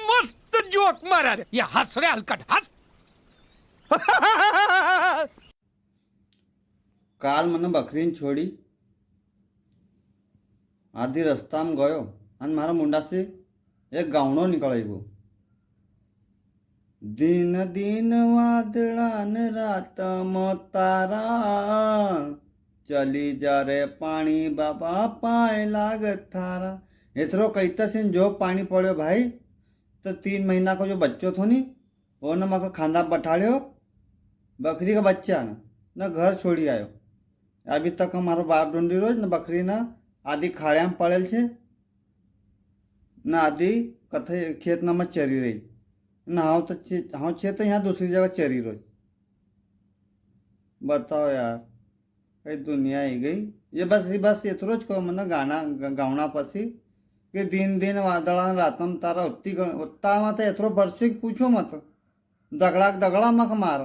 मस्त जोक मारा रे ये हंस रे हलकट हंस કાલ મને બકરીને છોડી આધી રસ્તામાં ગયો અને મારા મુંડાથી એક ગાવણો નીકળી ગયો. દિન દિન વાદળા ને રાતમાં તારા ચલી જા રે પાણી બાબા પાય लाग थारा. एथरो कहता से जो पानी पड़ो भाई तो 3 महीना को जो बच्चो थो नी वो न मका खांदा बैठाड़ो बकरी का बच्चा न घर छोड़ी आयो. अभी तक हमारो बाप ढूंढी रोज न बकरी ना आधी खाड़िया में पड़ेल छे न आधी कथे खेत में चरी रही न हाँ छे तो यहाँ दूसरी जगह चरी रोज. बताओ यार कई दुनिया आई गई. ये बस एथरो ज कहो मने गावना पसी कि दिन दिन वादड़ा रातम तारा उत्ता में तो एथरो बरसी पूछो मत दगड़ा दगड़ा मक मार